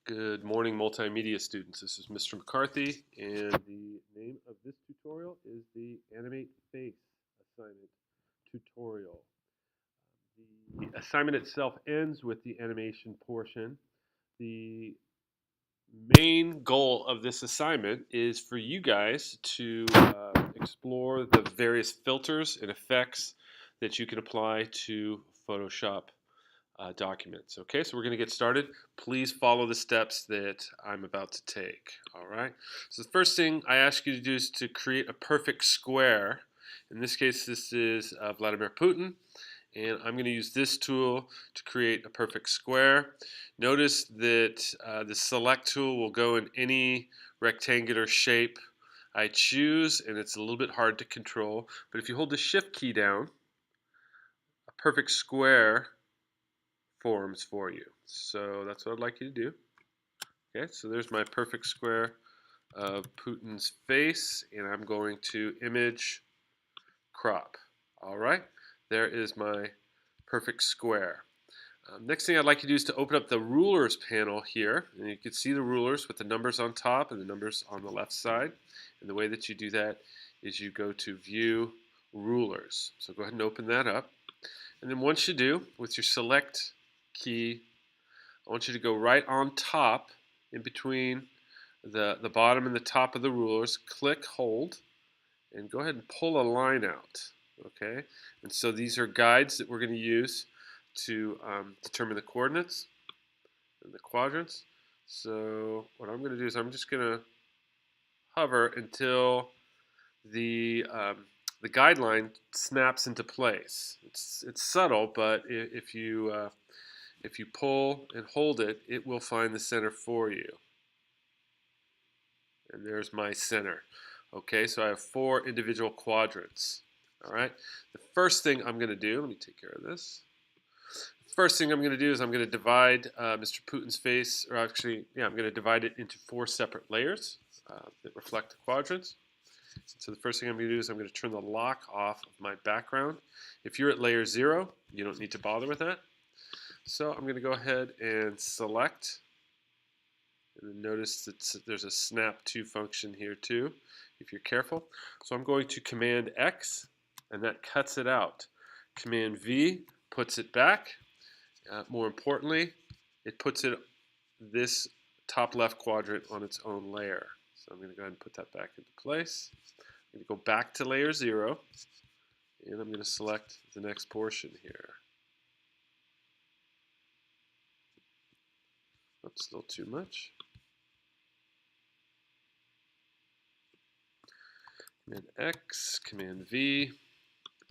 Good morning, multimedia students. This is Mr. McCarthy, and the name of this tutorial is the Animate Face assignment tutorial. The assignment itself ends with the animation portion. The main goal of this assignment is for you guys to explore the various filters and effects that you can apply to Photoshop documents. Okay, so we're going to get started. Please follow the steps that I'm about to take. All right, so the first thing I ask you to do is to create a perfect square. In this case, this is Vladimir Putin, and I'm going to use this tool to create a perfect square. Notice that the select tool will go in any rectangular shape I choose, and it's a little bit hard to control, but if you hold the shift key down, a perfect square forms for you. So that's what I'd like you to do. Okay, so there's my perfect square of Putin's face, and I'm going to image crop. All right, there is my perfect square. Next thing I'd like you to do is to open up the rulers panel here, and you can see the rulers with the numbers on top and the numbers on the left side. And the way that you do that is you go to View Rulers. So go ahead and open that up. And then once you do, with your select key, I want you to go right on top in between the bottom and the top of the rulers, click hold, and go ahead and pull a line out. Okay, and so these are guides that we're going to use to determine the coordinates and the quadrants. So what I'm going to do is I'm just going to hover until the guideline snaps into place. It's subtle, but if you pull and hold it, it will find the center for you. And there's my center. Okay, so I have 4 individual quadrants. All right, the first thing I'm going to do, let me take care of this. First thing I'm going to do is I'm going to divide Mr. Putin's face, or actually, yeah, I'm going to divide it into 4 separate layers that reflect the quadrants. So the first thing I'm going to do is I'm going to turn the lock off of my background. If you're at layer 0, you don't need to bother with that. So I'm going to go ahead and select, and then notice that there's a snap to function here too, if you're careful. So I'm going to Command X, and that cuts it out. Command V puts it back. More importantly, it puts this top left quadrant on its own layer. So I'm going to go ahead and put that back into place. I'm going to go back to layer 0, and I'm going to select the next portion here. Oops, a little too much. Command X, Command V,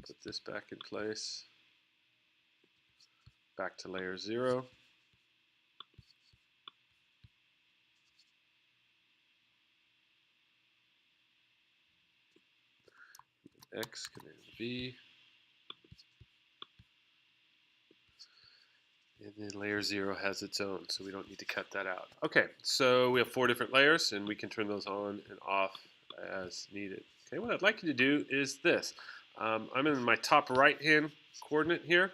put this back in place. Back to layer 0. X, Command V. And then layer 0 has its own, so we don't need to cut that out. Okay, so we have 4 different layers, and we can turn those on and off as needed. Okay, what I'd like you to do is this. I'm in my top right-hand coordinate here.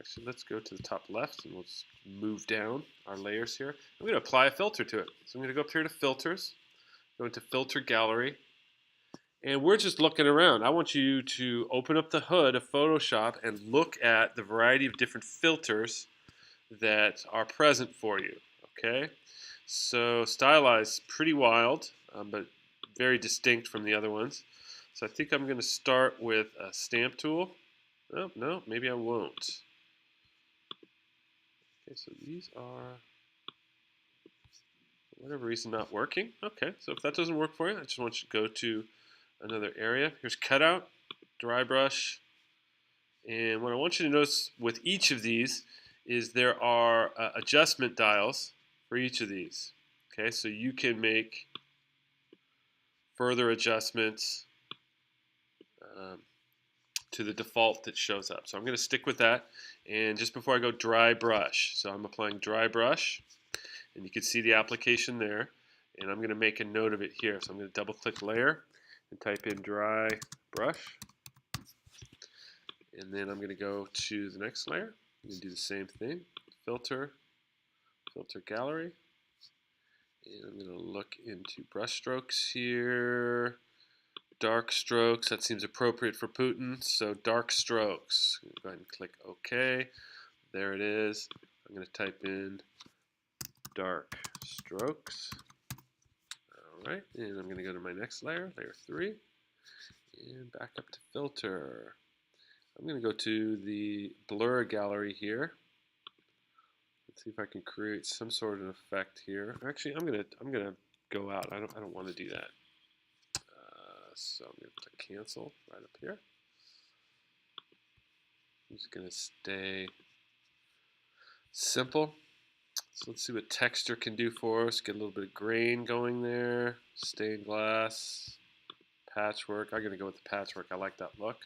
Actually, let's go to the top left, and we'll just move down our layers here. I'm going to apply a filter to it. So I'm going to go up here to Filters, go into Filter Gallery, and we're just looking around. I want you to open up the hood of Photoshop and look at the variety of different filters that are present for you. Okay, so Stylize, pretty wild, but very distinct from the other ones. So I think I'm going to start with a stamp tool. Oh, no, maybe I won't. Okay, so these are, for whatever reason, not working. Okay, so if that doesn't work for you, I just want you to go to another area. Here's cutout, dry brush, and what I want you to notice with each of these is there are adjustment dials for each of these. Okay, so you can make further adjustments to the default that shows up. So I'm going to stick with that. And just before I go, dry brush. So I'm applying dry brush, and you can see the application there. And I'm going to make a note of it here. So I'm going to double click layer and type in dry brush. And then I'm going to go to the next layer. I'm going to do the same thing. Filter, filter gallery. And I'm going to look into brush strokes here. Dark strokes, that seems appropriate for Putin. So dark strokes. Go ahead and click OK. There it is. I'm going to type in dark strokes. All right, and I'm going to go to my next layer, layer 3, and back up to filter. I'm going to go to the blur gallery here. Let's see if I can create some sort of effect here. Actually, I'm gonna go out. I don't want to do that. So I'm going to click cancel right up here. I'm just going to stay simple. So let's see what texture can do for us. Get a little bit of grain going there. Stained glass, patchwork. I'm going to go with the patchwork. I like that look.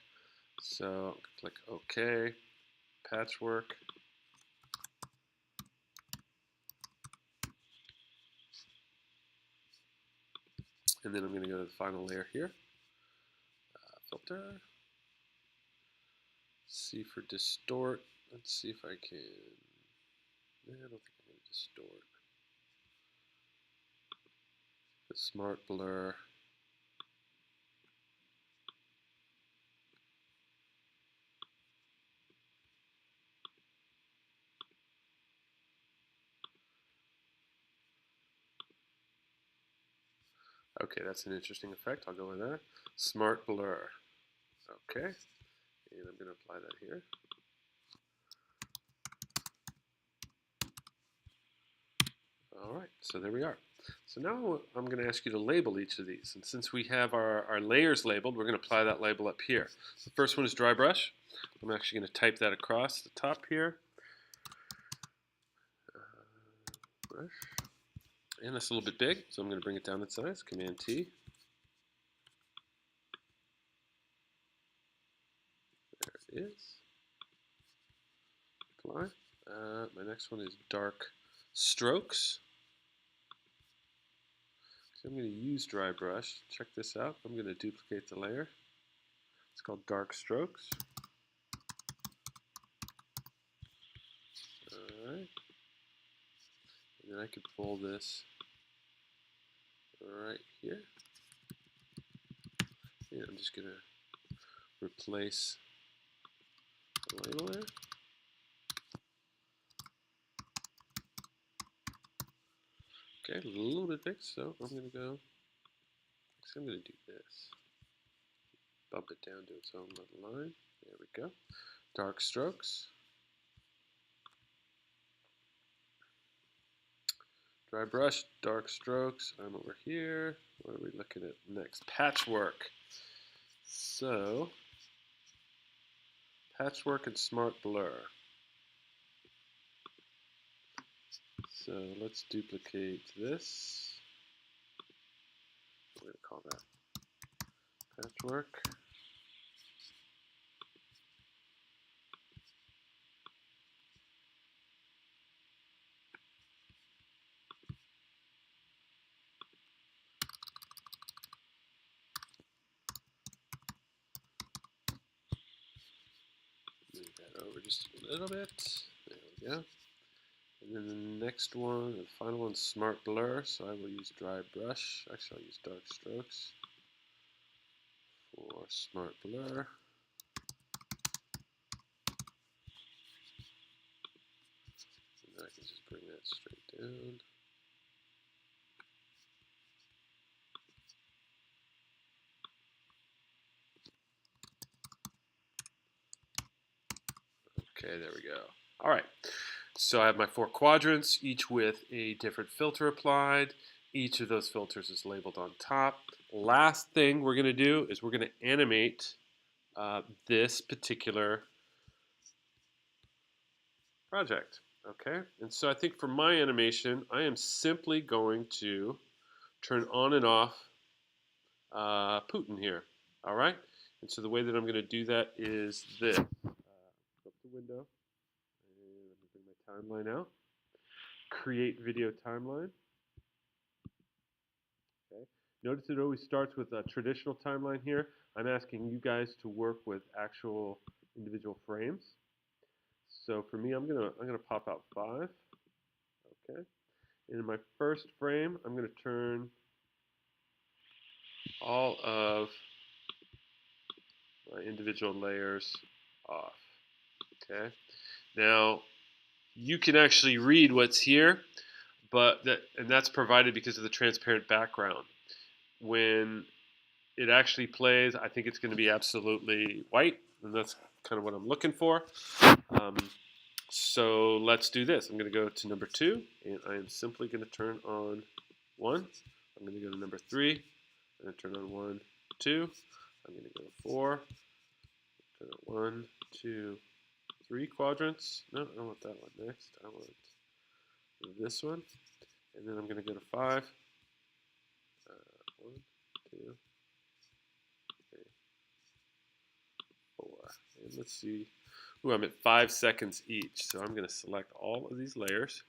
So click OK. Patchwork. And then I'm going to go to the final layer here. Filter. See for distort. Let's see if I can. I don't think I'm going to distort. The smart blur. Okay, that's an interesting effect. I'll go with that. Smart blur. Okay, and I'm going to apply that here. All right, so there we are. So now I'm going to ask you to label each of these. And since we have our layers labeled, we're going to apply that label up here. The first one is dry brush. I'm actually going to type that across the top here. Brush. And that's a little bit big, so I'm going to bring it down in size. Command T. There it is. Apply. My next one is dark strokes. So I'm going to use dry brush. Check this out. I'm going to duplicate the layer. It's called dark strokes. Alright. And then I could pull this right here. And I'm just going to replace the label there. Okay, a little bit big, so I'm going to go. Actually, I'm going to do this. Bump it down to its own little line. There we go. Dark strokes. Dry brush, dark strokes. I'm over here. What are we looking at next? Patchwork. So, patchwork and smart blur. So let's duplicate this. We're going to call that patchwork. Move that over just a little bit. There we go. And then the next one, the final one, smart blur. So I will use dry brush. Actually, I'll use dark strokes for smart blur. And then I can just bring that straight down. Okay, there we go. All right. So I have my 4 quadrants, each with a different filter applied. Each of those filters is labeled on top. Last thing we're going to do is we're going to animate this particular project. Okay, and so I think for my animation, I am simply going to turn on and off Putin here. All right, and so the way that I'm going to do that is this. Go up to window, and I'm going to bring my timeline out. Create video timeline. Okay. Notice it always starts with a traditional timeline here. I'm asking you guys to work with actual individual frames. So for me, I'm gonna pop out 5. Okay. And in my first frame, I'm going to turn all of my individual layers off. Okay. Now you can actually read what's here, and that's provided because of the transparent background. When it actually plays, I think it's going to be absolutely white, and that's kind of what I'm looking for. Um, so let's do this. I'm going to go to number 2, and I am simply going to turn on 1. I'm going to go to number 3. I'm going to turn on 1, 2. I'm going to go to 4. Turn on 1, 2, 3 quadrants. No, I don't want that one next. I want this one. And then I'm going to go to 5. 1, 2, 3, 4. And let's see. Ooh, I'm at 5 seconds each. So I'm going to select all of these layers.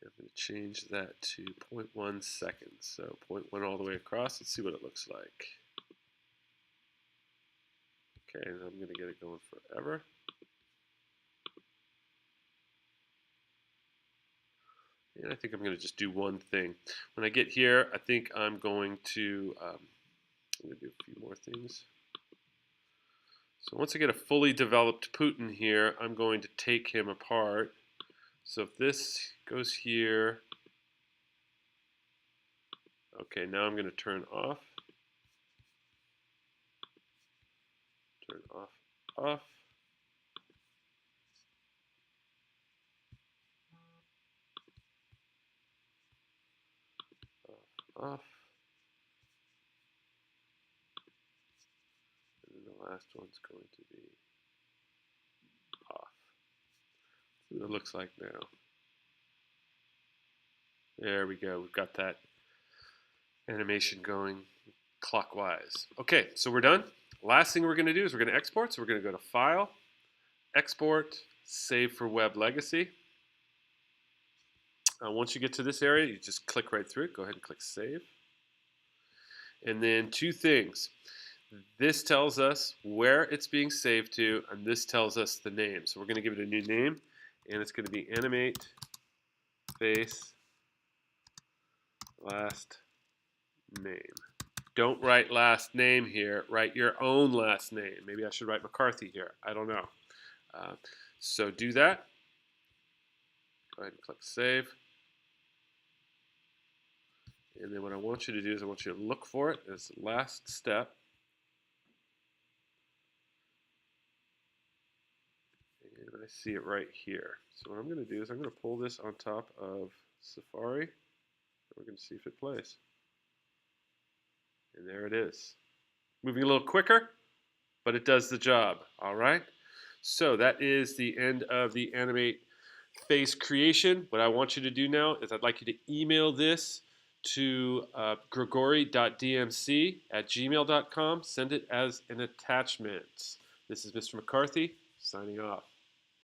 I'm going to change that to 0.1 seconds. So 0.1 all the way across. Let's see what it looks like. Okay, and I'm going to get it going forever. And I think I'm going to just do one thing. When I get here, I think I'm going to do a few more things. So once I get a fully developed Putin here, I'm going to take him apart. So if this goes here, okay, now I'm going to turn off, off, off, off, and then the last one's going to be off. See what it looks like now. There we go. We've got that animation going clockwise. Okay, so we're done. Last thing we're going to do is we're going to export. So we're going to go to File, Export, Save for Web Legacy. Once you get to this area, you just click right through it. Go ahead and click Save. And then 2 things. This tells us where it's being saved to, and this tells us the name. So we're going to give it a new name, and it's going to be Animate Face Last Name. Don't write last name here. Write your own last name. Maybe I should write McCarthy here. I don't know. So do that. Go ahead and click Save. And then what I want you to do is I want you to look for it as the last step. And I see it right here. So what I'm going to do is I'm going to pull this on top of Safari. And we're going to see if it plays. And there it is. Moving a little quicker, but it does the job. All right. So that is the end of the Animate Face creation. What I want you to do now is I'd like you to email this to gregory.dmc@gmail.com. Send it as an attachment. This is Mr. McCarthy signing off.